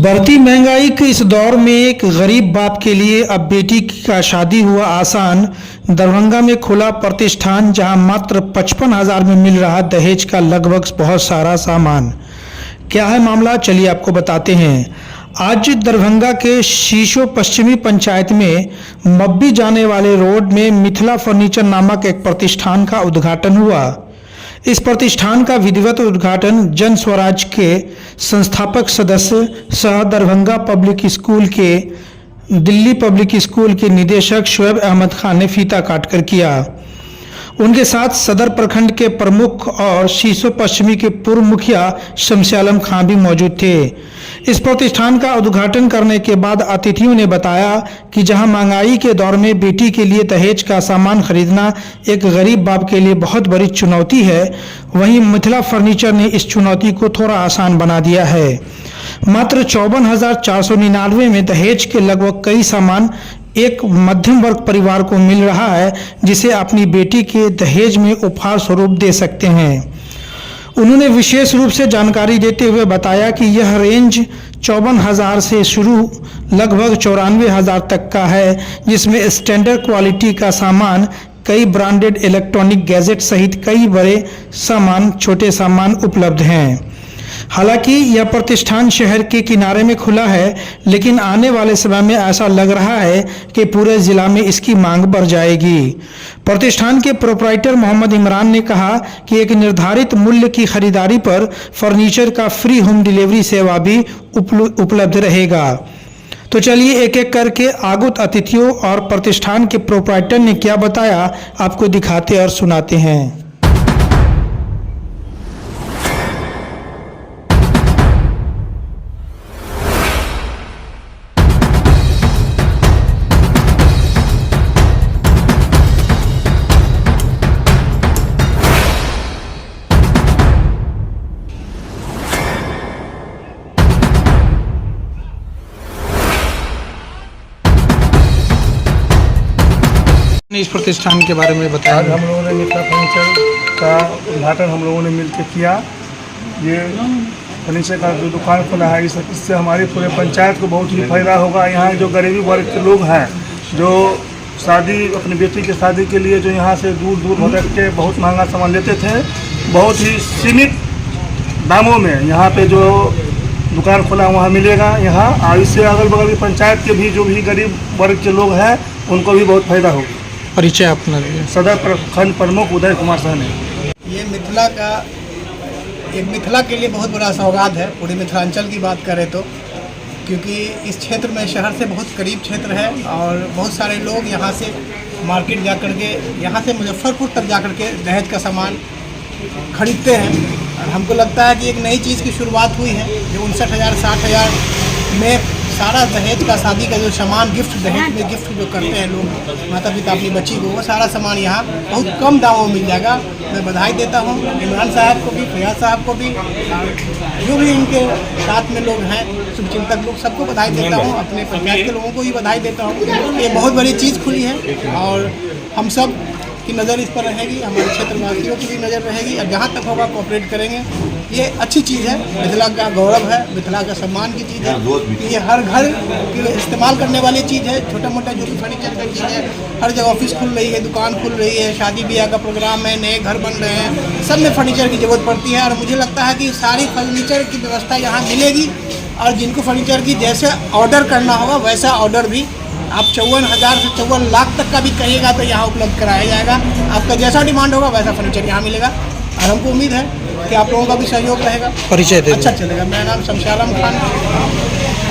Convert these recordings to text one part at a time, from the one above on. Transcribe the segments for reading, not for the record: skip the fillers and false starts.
बढ़ती महंगाई के इस दौर में एक गरीब बाप के लिए अब बेटी का शादी हुआ आसान। दरभंगा में खुला प्रतिष्ठान जहां मात्र 55,000 में मिल रहा दहेज का लगभग बहुत सारा सामान। क्या है मामला, चलिए आपको बताते हैं। आज दरभंगा के शीशो पश्चिमी पंचायत में मब्बी जाने वाले रोड में मिथिला फर्नीचर नामक एक प्रतिष्ठान का उद्घाटन हुआ। इस प्रतिष्ठान का विधिवत उद्घाटन जन स्वराज के संस्थापक सदस्य सह दरभंगा पब्लिक स्कूल के दिल्ली पब्लिक स्कूल के निदेशक शुएब अहमद खान ने फीता काटकर किया। उनके साथ सदर प्रखंड के प्रमुख और शीशो पश्चिमी के पूर्व मुखिया शमसे आलम खान भी मौजूद थे। इस प्रतिष्ठान का उद्घाटन करने के बाद अतिथियों ने बताया कि जहां महंगाई के दौर में बेटी के लिए दहेज का सामान खरीदना एक गरीब बाप के लिए बहुत बड़ी चुनौती है, वहीं मिथिला फर्नीचर ने इस चुनौती को थोड़ा आसान बना दिया है। मात्र 54,499 में दहेज के लगभग कई सामान एक मध्यम वर्ग परिवार को मिल रहा है, जिसे अपनी बेटी के दहेज में उपहार स्वरूप दे सकते हैं। उन्होंने विशेष रूप से जानकारी देते हुए बताया कि यह रेंज 54,000 से शुरू लगभग 94,000 तक का है, जिसमें स्टैंडर्ड क्वालिटी का सामान, कई ब्रांडेड इलेक्ट्रॉनिक गैजेट सहित कई बड़े सामान, छोटे सामान उपलब्ध हैं। हालांकि यह प्रतिष्ठान शहर के किनारे में खुला है, लेकिन आने वाले समय में ऐसा लग रहा है कि पूरे जिला में इसकी मांग बढ़ जाएगी। प्रतिष्ठान के प्रोप्राइटर मोहम्मद इमरान ने कहा कि एक निर्धारित मूल्य की खरीदारी पर फर्नीचर का फ्री होम डिलीवरी सेवा भी उपलब्ध रहेगा। तो चलिए एक एक करके आगुत अतिथियों और प्रतिष्ठान के प्रोप्राइटर ने क्या बताया आपको दिखाते और सुनाते हैं। इस प्रतिष्ठान के बारे में बताया। आज हम लोगों ने मिथिला फर्नीचर का उद्घाटन हम लोगों ने मिलकर किया। ये फर्नीचर का जो दुकान खुला है, इससे हमारी पूरे पंचायत को बहुत ही फायदा होगा। यहाँ जो गरीबी वर्ग के लोग हैं, जो शादी अपनी बेटी की शादी के लिए जो यहाँ से दूर दूर भटक के बहुत महंगा सामान लेते थे, बहुत ही सीमित दामों में यहाँ पे जो दुकान खुला वहाँ मिलेगा यहाँ। और इससे अगल बगल की पंचायत के भी जो भी गरीब वर्ग के लोग हैं, उनको भी बहुत फायदा होगा। परिचय अपना सदर प्रखंड प्रमुख उदय कुमार सहनी। ये मिथिला का एक मिथिला के लिए बहुत बड़ा सौगात है, पूरे मिथिलांचल की बात करें तो, क्योंकि इस क्षेत्र में शहर से बहुत करीब क्षेत्र है और बहुत सारे लोग यहाँ से मार्केट जा कर के, यहाँ से मुजफ्फरपुर तक जा कर के दहेज का सामान खरीदते हैं। और हमको लगता है कि एक नई चीज़ की शुरुआत हुई है, जो 59,000 60,000 में सारा दहेज का, शादी का जो सामान गिफ्ट, दहेज में गिफ्ट जो करते हैं लोग माता पिता अपनी बच्ची को, वो सारा सामान यहाँ बहुत कम दामों में मिल जाएगा। मैं बधाई देता हूँ इमरान साहब को भी, फैयाज साहब को भी, जो भी इनके साथ में लोग हैं, शुभचिंतक लोग, सबको बधाई देता हूँ। अपने पंचायत के लोगों को भी बधाई देता हूँ। ये बहुत बड़ी चीज़ खुली है और हम सब की नज़र इस पर रहेगी, हमारे क्षेत्रवासियों की भी नज़र रहेगी और जहाँ तक होगा कोऑपरेट करेंगे। ये अच्छी चीज़ है, मिथिला का गौरव है, मिथिला का सम्मान की चीज़ है। ये हर घर के इस्तेमाल करने वाली चीज़ है। छोटा मोटा जो भी फर्नीचर का चीज़ है, हर जगह ऑफिस खुल रही है, दुकान खुल रही है, शादी ब्याह का प्रोग्राम है, नए घर बन रहे हैं, सब में फर्नीचर की ज़रूरत पड़ती है। और मुझे लगता है कि सारी फर्नीचर की व्यवस्था यहाँ मिलेगी और जिनको फर्नीचर की जैसे ऑर्डर करना होगा वैसा ऑर्डर भी आप 54,000 से 54 लाख तक का भी कहिएगा तो यहाँ उपलब्ध कराया जाएगा। आपका जैसा डिमांड होगा वैसा फर्नीचर यहाँ मिलेगा और हमको उम्मीद है कि आप लोगों का भी सहयोग रहेगा। परिचय दे अच्छा चलेगा। मेरा नाम शमसे आलम खान,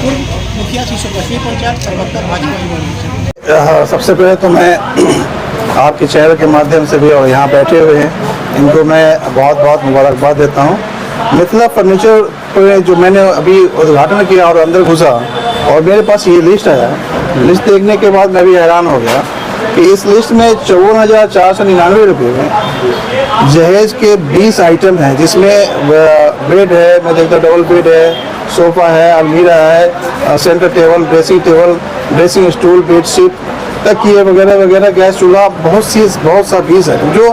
पूर्व मुखिया शीशो पश्चिमी पंचायत, प्रवक्ता भाजपा। सबसे पहले तो मैं आपके चैनल के माध्यम से भी और यहाँ बैठे हुए हैं, इनको मैं बहुत बहुत मुबारकबाद देता हूँ। मिथिला फर्नीचर पर जो मैंने अभी उद्घाटन किया और अंदर घुसा और मेरे पास ये लिस्ट आया, लिस्ट देखने के बाद मैं भी हैरान हो गया कि इस लिस्ट में 54,499 रुपये में दहेज के 20 आइटम हैं, जिसमें बेड है, मैं देखता डबल बेड है, सोफ़ा है, अलमीरा है, centre table, dressing stool, bedsheet, तकिए वगैरह वगैरह, गैस चूल्हा, बहुत सा फीस है जो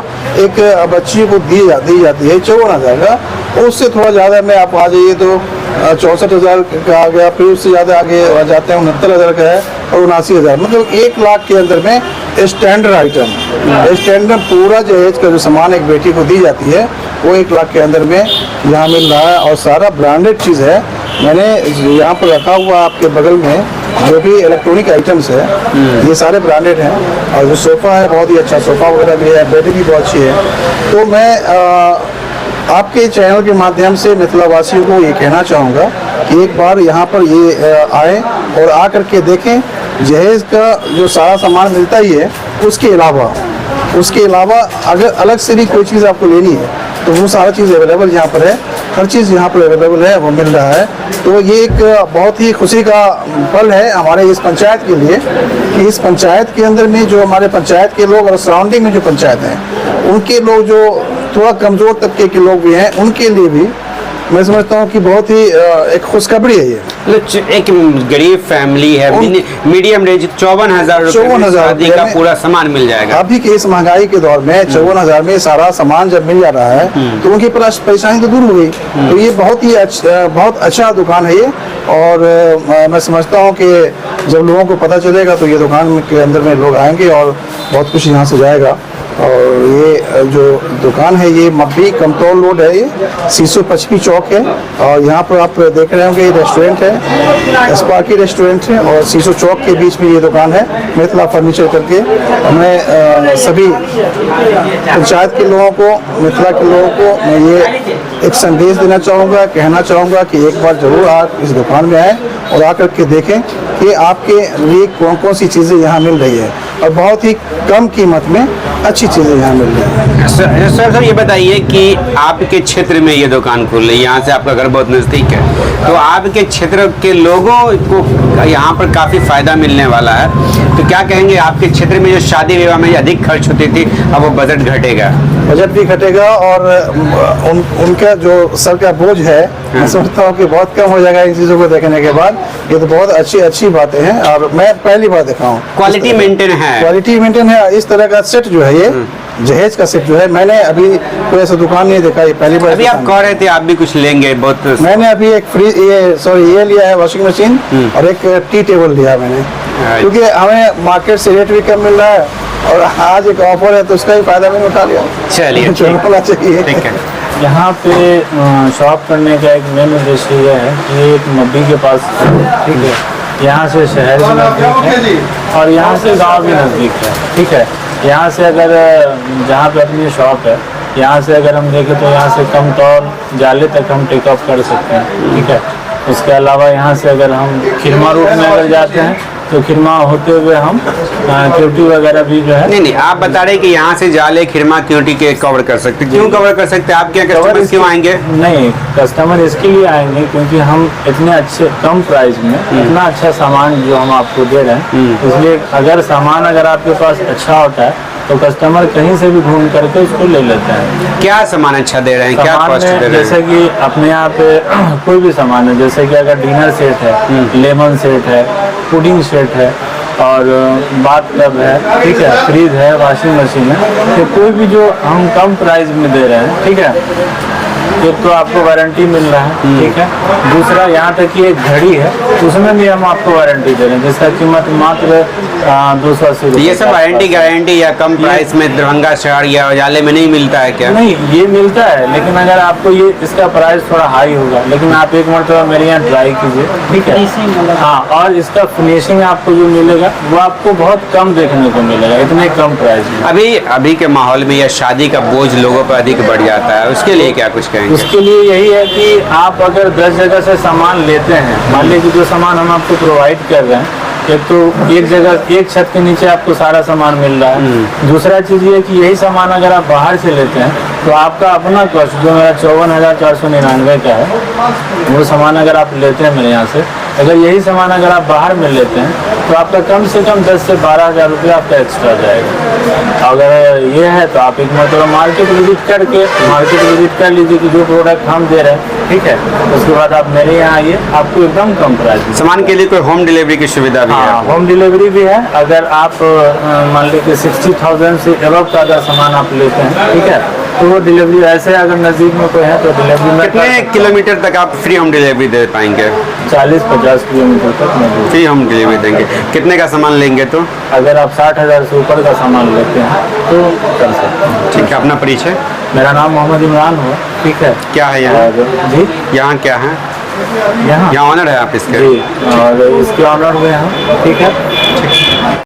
एक बच्ची को दी जाती है 54,000 का। उससे थोड़ा ज़्यादा में आप आ जाइए तो 64,000 का आ गया, फिर उससे ज़्यादा आगे जाते हैं 69,000 का है और 79,000, मतलब 1 लाख के अंदर में स्टैंडर्ड आइटम, स्टैंडर्ड पूरा दहेज का जो सामान एक बेटी को दी जाती है वो 1 लाख के अंदर में यहाँ मिल रहा है और सारा ब्रांडेड चीज़ है। मैंने यहाँ पर रखा हुआ आपके बगल में जो भी इलेक्ट्रॉनिक आइटम्स है ये सारे ब्रांडेड हैं और जो सोफ़ा है बहुत ही अच्छा सोफ़ा वगैरह भी है, बेड भी बहुत अच्छी है। तो मैं आपके चैनल के माध्यम से मिथिला वासियों को ये कहना चाहूँगा कि एक बार यहाँ पर ये आए और आकर के देखें जहेज का जो सारा सामान मिलता ही है, उसके अलावा अगर अलग से भी कोई चीज़ आपको लेनी है तो वो सारा चीज़ अवेलेबल यहाँ पर है, हर चीज़ यहाँ पर अवेलेबल है, वो मिल रहा है। तो ये एक बहुत ही खुशी का पल है हमारे इस पंचायत के लिए कि इस पंचायत के अंदर में जो हमारे पंचायत के लोग और सराउंडिंग में जो पंचायत हैं उनके लोग जो थोड़ा कमज़ोर तबके के लोग भी हैं उनके लिए भी मैं समझता हूँ कि बहुत ही एक खुशखबरी है ये। मतलब एक गरीब फैमिली है, मीडियम रेंज 54,000 रुपए शादी का पूरा सामान मिल जाएगा। अभी के इस महंगाई के दौर में 54,000 में सारा सामान जब मिल जा रहा है तो उनकी परेशानी तो दूर हो गई। तो ये बहुत अच्छा दुकान है ये और मैं समझता हूँ कि जब लोगों को पता चलेगा तो ये दुकान के अंदर में लोग आएंगे और बहुत कुछ यहाँ से जाएगा। और ये जो दुकान है ये मब्बी कमतौल रोड है, ये सीसो पचपी चौक है और यहाँ पर आप देख रहे होंगे ये रेस्टोरेंट है, स्पार्की रेस्टोरेंट है और सीसो चौक के बीच में ये दुकान है मिथिला फर्नीचर करके। मैं सभी पंचायत के लोगों को, मिथिला के लोगों को मैं ये एक संदेश देना चाहूँगा, कहना चाहूँगा कि एक बार ज़रूर आप इस दुकान में आएँ और आकर के देखें कि आपके लिए कौन कौन सी चीज़ें यहाँ मिल रही है और बहुत ही कम कीमत में अच्छी चीज़ें यहाँ मिल रही है। सर ये बताइए कि आपके क्षेत्र में ये दुकान खुल रही है, यहाँ से आपका घर बहुत नज़दीक है, तो आपके क्षेत्र के लोगों को यहाँ पर काफ़ी फ़ायदा मिलने वाला है, तो क्या कहेंगे आपके क्षेत्र में जो शादी विवाह में अधिक खर्च होती थी अब वो बजट घटेगा? बजट भी घटेगा और उनका जो सर का बोझ है मैं समझता हूँ कि बहुत कम हो जाएगा इन चीज़ों को देखने के बाद। ये तो बहुत अच्छी बातें हैं और मैं पहली बार देखा हूँ क्वालिटी मेंटेन है। इस तरह का सेट जो है ये जहेज का सेट जो है मैंने अभी कोई ऐसा दुकान नहीं देखा, ये पहली बार। अभी आप कह रहे थे आप भी कुछ लेंगे, बहुत मैंने अभी एक ये लिया है वॉशिंग मशीन और एक टी टेबल लिया मैंने, क्योंकि हमें मार्केट से रेट भी कम मिल रहा है और आज एक ऑफर है तो उसका ही फायदा मैंने उठा लिया। चलिए चाहिए ठीक है। यहाँ पे शॉप करने का एक मेन उद्देश्य यह है कि एक मब्बी के पास, ठीक है, यहाँ से शहर भी नज़दीक है और यहाँ से गांव भी नज़दीक है, ठीक है। यहाँ से अगर जहाँ पे अपनी शॉप है यहाँ से अगर हम देखें तो यहाँ से कम तौर जाले तक हम टेक ऑफ कर सकते हैं, ठीक है। उसके अलावा यहाँ से अगर हम खिरमा रूट में अगर जाते हैं तो खिरमा होते हुए हम क्यूटी वगैरह भी जो है। नहीं आप बता रहे कि यहाँ से जाले खिरमा क्यूटी के कवर कर सकते, क्यों कवर कर सकते हैं? आपके यहाँ कस्टमर क्यों आएंगे? नहीं, कस्टमर इसके लिए आएंगे क्योंकि हम इतने अच्छे कम प्राइस में इतना अच्छा सामान जो हम आपको दे रहे हैं, इसलिए अगर सामान अगर आपके पास अच्छा होता है तो कस्टमर कहीं से भी घूम करके उसको ले लेते हैं। क्या सामान अच्छा दे रहे हैं, क्या कॉस्ट दे रहे हैं? जैसे कि अपने यहाँ पे कोई भी सामान है, जैसे कि अगर डिनर सेट है, लेमन सेट है, पुडिंग सेट है और बाथ टब है, ठीक है, फ्रिज है, वॉशिंग मशीन है, तो कोई भी जो हम कम प्राइस में दे रहे हैं, ठीक है। एक तो आपको वारंटी मिल रहा है, ठीक है। दूसरा यहाँ तक कि एक घड़ी है उसमें भी हम आपको वारंटी दे रहे हैं जिसका कीमत मात्र 280 रुपये। ये सब वारंटी गारंटी या कम प्राइस में दरभंगा शहर या उजाले में नहीं मिलता है क्या? नहीं, ये मिलता है, लेकिन अगर आपको ये इसका प्राइस थोड़ा हाई होगा, लेकिन आप एक मरतबा मेरे यहाँ ट्राई कीजिए, ठीक है। हाँ, और इसका फिनिशिंग आपको जो मिलेगा वो आपको बहुत कम देखने को मिलेगा इतने कम प्राइस में। अभी के माहौल में यह शादी का बोझ लोगों पर अधिक बढ़ जाता है, उसके लिए क्या कुछ कहेंगे? उसके लिए यही है कि आप अगर 10 जगह से सामान लेते हैं, मान लीजिए जो सामान हम आपको प्रोवाइड कर रहे हैं, एक तो एक जगह एक छत के नीचे आपको सारा सामान मिल रहा है। दूसरा चीज़ ये कि यही सामान अगर आप बाहर से लेते हैं तो आपका अपना कॉस्ट जो मेरा 54,499 का है, वो सामान अगर आप लेते हैं मेरे यहाँ से, अगर यही सामान अगर आप बाहर में लेते हैं तो आपका कम से कम 10 से 12,000 रुपये आपका एक्स्ट्रा जाएगा। अगर ये है तो आप एक मतलब मार्केट विजिट कर लीजिए कि जो प्रोडक्ट हम दे रहे हैं, ठीक है, उसके बाद आप मेरे यहाँ आइए, आपको एकदम कम प्राइस। सामान के लिए कोई होम डिलीवरी की सुविधा भी है? हाँ, होम डिलीवरी भी है। अगर आप मान लीजिए 60,000 से एबव का अगर सामान आप लेते हैं, ठीक है, तो वो डिलीवरी ऐसे अगर नज़दीक में कोई है तो डिलीवरी में कितने किलोमीटर तक आप फ्री होम डिलीवरी दे पाएंगे? 40-50 किलोमीटर तक मैं दूँ। फ्री होम डिलीवरी देंगे। कितने का सामान लेंगे तो? अगर आप 60,000 से ऊपर का सामान लेते हैं तो कर सकते हैं। ठीक है, अपना परिचय? मेरा नाम मोहम्मद इमरान हुआ, ठीक है। क्या है यहाँ? जी, यहाँ क्या है? यहाँ यहाँ ऑनर है आप इसके? जी, और इसके ऑनर हुए हैं, ठीक है।